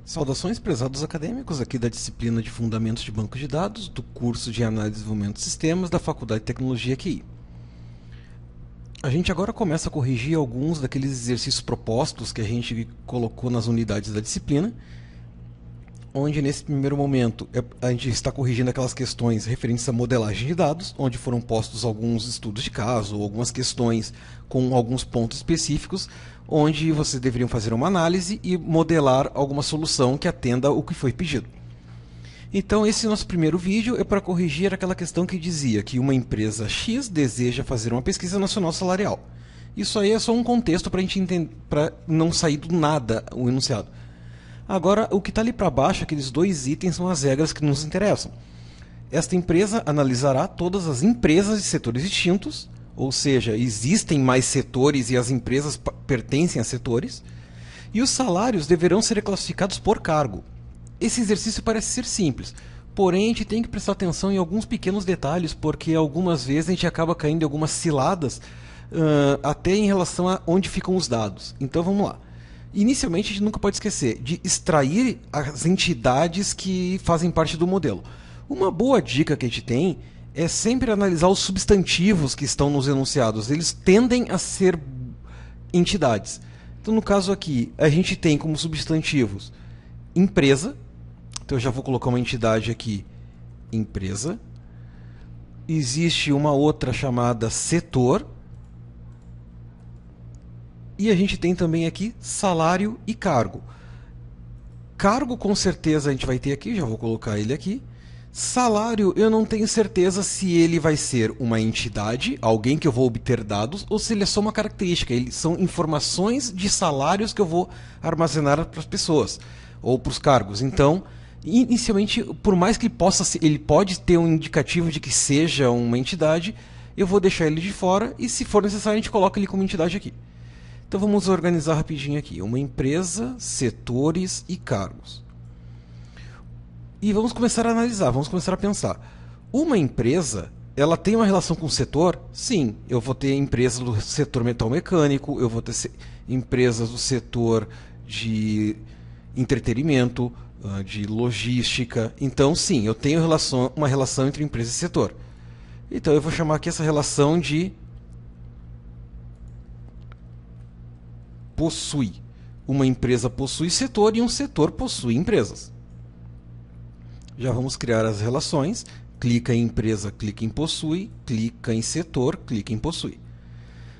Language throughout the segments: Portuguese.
Saudações, prezados acadêmicos, aqui da disciplina de Fundamentos de Banco de Dados, do curso de Análise e Desenvolvimento de Sistemas da Faculdade de Tecnologia QI. A gente agora começa a corrigir alguns daqueles exercícios propostos que a gente colocou nas unidades da disciplina, onde nesse primeiro momento a gente está corrigindo aquelas questões referentes à modelagem de dados, onde foram postos alguns estudos de caso, ou algumas questões com alguns pontos específicos, onde vocês deveriam fazer uma análise e modelar alguma solução que atenda o que foi pedido. Então esse nosso primeiro vídeo é para corrigir aquela questão que dizia que uma empresa X deseja fazer uma pesquisa nacional salarial. Isso aí é só um contexto para a gente entender, para não sair do nada o enunciado. Agora, o que está ali para baixo, aqueles dois itens, são as regras que nos interessam. Esta empresa analisará todas as empresas de setores distintos, ou seja, existem mais setores e as empresas pertencem a setores, e os salários deverão ser classificados por cargo. Esse exercício parece ser simples, porém a gente tem que prestar atenção em alguns pequenos detalhes, porque algumas vezes a gente acaba caindo em algumas ciladas, até em relação a onde ficam os dados. Então vamos lá. Inicialmente, a gente nunca pode esquecer de extrair as entidades que fazem parte do modelo. Uma boa dica que a gente tem é sempre analisar os substantivos que estão nos enunciados. Eles tendem a ser entidades. Então, no caso aqui, a gente tem como substantivos empresa. Então, eu já vou colocar uma entidade aqui, empresa. Existe uma outra chamada setor. E a gente tem também aqui salário e cargo. Cargo com certeza a gente vai ter aqui, já vou colocar ele aqui. Salário eu não tenho certeza se ele vai ser uma entidade, alguém que eu vou obter dados, ou se ele é só uma característica. Eles são informações de salários que eu vou armazenar para as pessoas, ou para os cargos. Então, inicialmente, por mais que ele pode ter um indicativo de que seja uma entidade, eu vou deixar ele de fora e se for necessário a gente coloca ele como entidade aqui. Então vamos organizar rapidinho aqui. Uma empresa, setores e cargos. E vamos começar a analisar, vamos começar a pensar. Uma empresa, ela tem uma relação com o setor? Sim, eu vou ter empresas do setor metal mecânico, eu vou ter empresas do setor de entretenimento, de logística. Então sim, eu tenho uma relação entre empresa e setor. Então eu vou chamar aqui essa relação de possui. Uma empresa possui setor e um setor possui empresas. Já vamos criar as relações. Clica em empresa, clica em possui, clica em setor, clica em possui.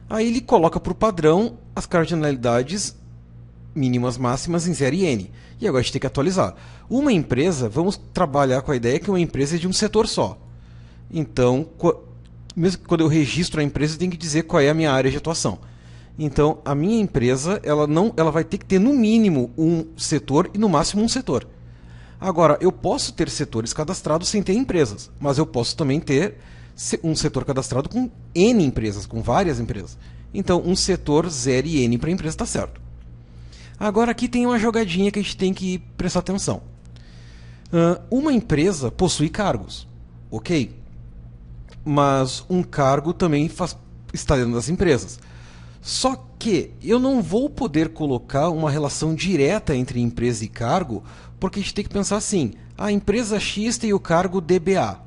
Aí ele coloca por padrão as cardinalidades mínimas máximas em 0 e n. E agora a gente tem que atualizar. Uma empresa, vamos trabalhar com a ideia que uma empresa é de um setor só. Então, mesmo que quando eu registro a empresa, eu tenho que dizer qual é a minha área de atuação. Então, a minha empresa ela vai ter que ter no mínimo um setor e no máximo um setor. Agora, eu posso ter setores cadastrados sem ter empresas, mas eu posso também ter um setor cadastrado com N empresas, com várias empresas. Então, um setor 0 e N para a empresa está certo. Agora, aqui tem uma jogadinha que a gente tem que prestar atenção. Uma empresa possui cargos, ok? Mas um cargo também está dentro das empresas. Só que eu não vou poder colocar uma relação direta entre empresa e cargo, porque a gente tem que pensar assim, a empresa X tem o cargo DBA.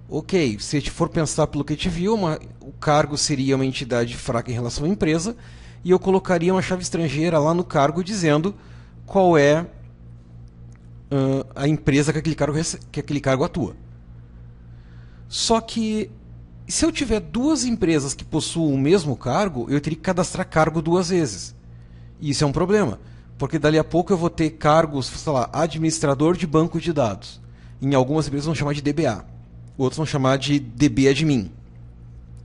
Ok, se a gente for pensar pelo que a gente viu, o cargo seria uma entidade fraca em relação à empresa, e eu colocaria uma chave estrangeira lá no cargo dizendo qual é a empresa que aquele cargo atua. Só que se eu tiver duas empresas que possuem o mesmo cargo, eu teria que cadastrar cargo duas vezes. E isso é um problema, porque dali a pouco eu vou ter cargos, sei lá, administrador de banco de dados. Em algumas empresas vão chamar de DBA, outros vão chamar de DB admin,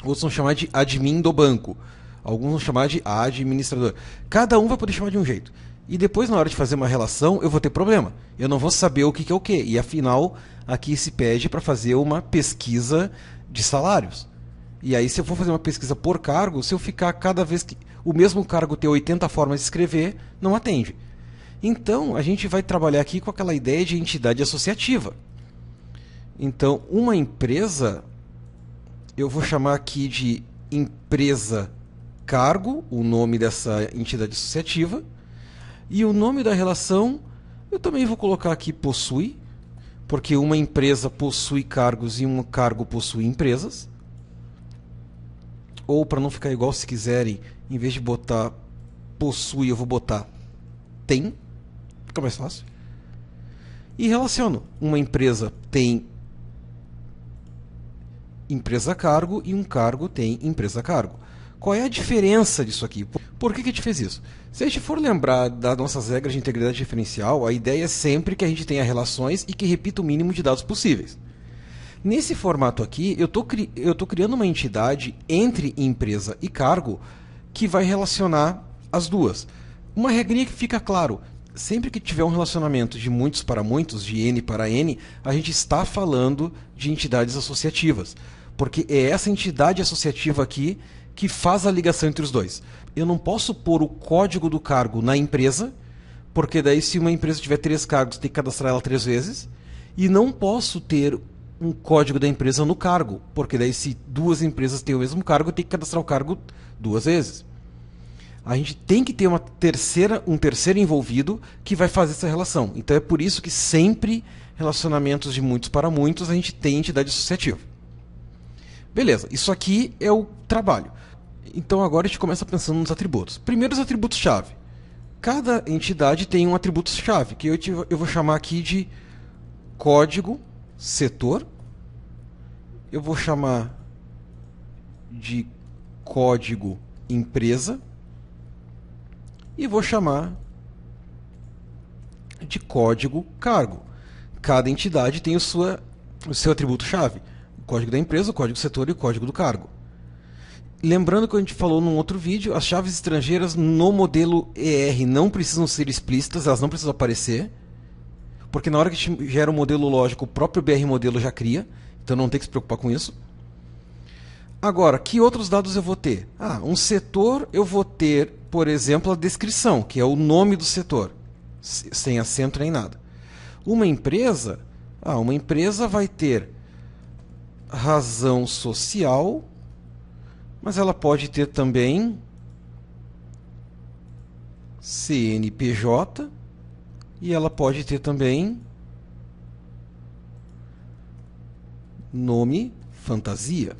outros vão chamar de admin do banco, alguns vão chamar de administrador. Cada um vai poder chamar de um jeito. E depois, na hora de fazer uma relação, eu vou ter problema. Eu não vou saber o que é o que. E afinal, aqui se pede para fazer uma pesquisa de salários. E aí, se eu for fazer uma pesquisa por cargo, se eu ficar cada vez que o mesmo cargo ter 80 formas de escrever, não atende. Então, a gente vai trabalhar aqui com aquela ideia de entidade associativa. Então, uma empresa, eu vou chamar aqui de empresa cargo, o nome dessa entidade associativa, e o nome da relação Eu também vou colocar aqui possui, porque uma empresa possui cargos e um cargo possui empresas. Ou, para não ficar igual, se quiserem, em vez de botar possui, eu vou botar tem. Fica mais fácil. E relaciono. Uma empresa tem empresa-cargo e um cargo tem empresa-cargo. Qual é a diferença disso aqui? Por que a gente fez isso? Se a gente for lembrar das nossas regras de integridade referencial, a ideia é sempre que a gente tenha relações e que repita o mínimo de dados possíveis. Nesse formato aqui, eu estou criando uma entidade entre empresa e cargo que vai relacionar as duas. Uma regrinha que fica claro, sempre que tiver um relacionamento de muitos para muitos, de N para N, a gente está falando de entidades associativas. Porque é essa entidade associativa aqui que faz a ligação entre os dois. Eu não posso pôr o código do cargo na empresa, porque daí se uma empresa tiver 3 cargos, tem que cadastrar ela 3 vezes. E não posso ter um código da empresa no cargo, porque daí se 2 empresas têm o mesmo cargo, eu tenho que cadastrar o cargo 2 vezes. A gente tem que ter um terceiro envolvido que vai fazer essa relação. Então é por isso que sempre relacionamentos de muitos para muitos a gente tem entidade associativa. Beleza, isso aqui é o trabalho. Então agora a gente começa pensando nos atributos. Primeiro os atributos-chave. Cada entidade tem um atributo-chave, que eu vou chamar aqui de código setor. Eu vou chamar de código empresa. E vou chamar de código cargo. Cada entidade tem o seu atributo-chave. O código da empresa, o código setor e o código do cargo. Lembrando que a gente falou num outro vídeo, as chaves estrangeiras no modelo ER não precisam ser explícitas, elas não precisam aparecer, porque na hora que a gente gera um modelo lógico, o próprio BR modelo já cria, então não tem que se preocupar com isso. Agora, que outros dados eu vou ter? Um setor eu vou ter, por exemplo, a descrição, que é o nome do setor, sem acento nem nada. Uma empresa vai ter razão social, mas ela pode ter também CNPJ e ela pode ter também nome fantasia.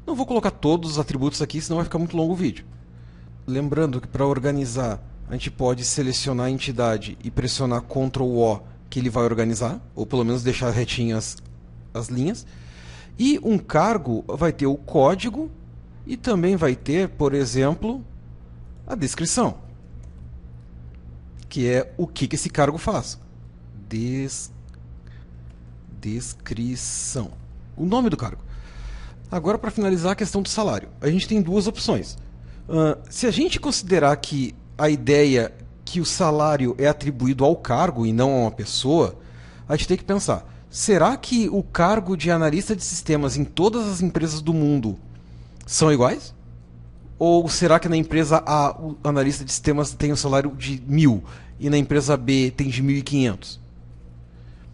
Não vou colocar todos os atributos aqui, senão vai ficar muito longo o vídeo. Lembrando que para organizar, a gente pode selecionar a entidade e pressionar Ctrl O, que ele vai organizar, ou pelo menos deixar retinhas as linhas. E um cargo vai ter o código e também vai ter, por exemplo, a descrição, que é o que esse cargo faz. Descrição. O nome do cargo. Agora, para finalizar a questão do salário, a gente tem 2 opções. Se a gente considerar que a ideia que o salário é atribuído ao cargo e não a uma pessoa, a gente tem que pensar, será que o cargo de analista de sistemas em todas as empresas do mundo são iguais? Ou será que na empresa A o analista de sistemas tem um salário de 1.000 e na empresa B tem de 1.500?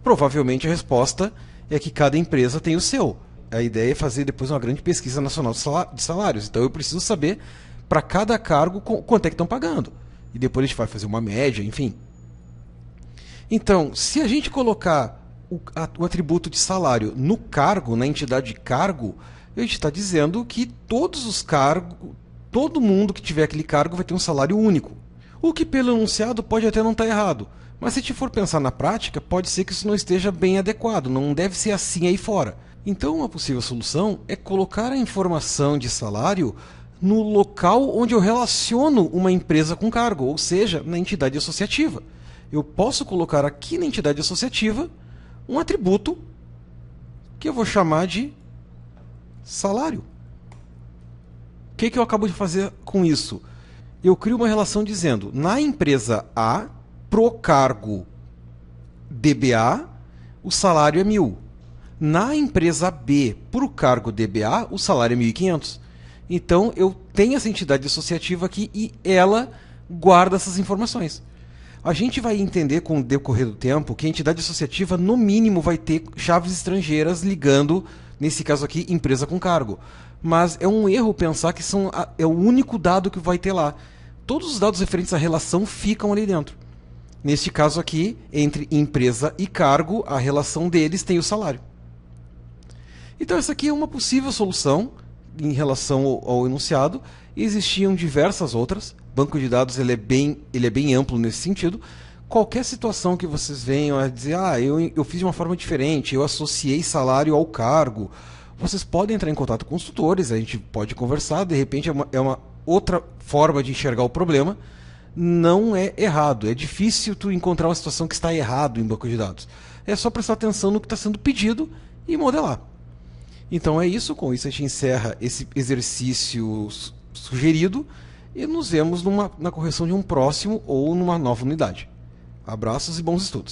Provavelmente a resposta é que cada empresa tem o seu. A ideia é fazer depois uma grande pesquisa nacional de salários. Então eu preciso saber para cada cargo quanto é que estão pagando. E depois a gente vai fazer uma média, enfim. Então, se a gente colocar o atributo de salário no cargo, na entidade de cargo, a gente está dizendo que todos os cargos, todo mundo que tiver aquele cargo vai ter um salário único. O que pelo enunciado pode até não estar errado. Mas se a gente for pensar na prática, pode ser que isso não esteja bem adequado. Não deve ser assim aí fora. Então, uma possível solução é colocar a informação de salário no local onde eu relaciono uma empresa com cargo, ou seja, na entidade associativa. Eu posso colocar aqui na entidade associativa um atributo que eu vou chamar de salário. O que eu acabo de fazer com isso? Eu crio uma relação dizendo, na empresa A, pro cargo DBA, o salário é 1.000. Na empresa B, para o cargo DBA, o salário é 1.500. Então, eu tenho essa entidade associativa aqui e ela guarda essas informações. A gente vai entender com o decorrer do tempo que a entidade associativa, no mínimo, vai ter chaves estrangeiras ligando, nesse caso aqui, empresa com cargo. Mas é um erro pensar que é o único dado que vai ter lá. Todos os dados referentes à relação ficam ali dentro. Neste caso aqui, entre empresa e cargo, a relação deles tem o salário. Então essa aqui é uma possível solução em relação ao enunciado. Existiam diversas outras. Banco de dados ele é bem amplo nesse sentido. Qualquer situação que vocês venham a dizer, eu fiz de uma forma diferente, eu associei salário ao cargo, vocês podem entrar em contato com os tutores, a gente pode conversar, de repente é uma outra forma de enxergar o problema. Não é errado, é difícil tu encontrar uma situação que está errado em banco de dados. É só prestar atenção no que está sendo pedido e modelar. Então é isso, com isso a gente encerra esse exercício sugerido e nos vemos na correção de um próximo ou numa nova unidade. Abraços e bons estudos!